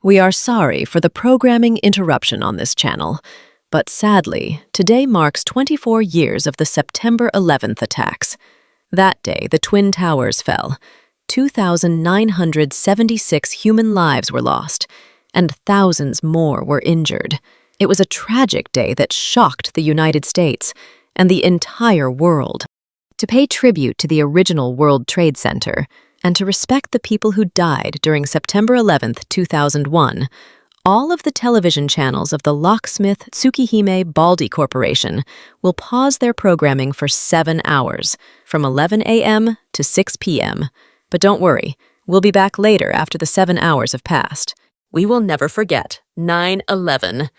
We are sorry for the programming interruption on this channel, but sadly, today marks 24 years of the September 11th attacks. That day, the Twin Towers fell. 2,976 human lives were lost, and thousands more were injured. It was a tragic day that shocked the United States and the entire world. To pay tribute to the original World Trade Center and to respect the people who died during September 11th, 2001, all of the television channels of the Locksmith Tsukihime Baldi Corporation will pause their programming for 7 hours, from 11 a.m. to 6 p.m. But don't worry, we'll be back later after the 7 hours have passed. We will never forget 9/11.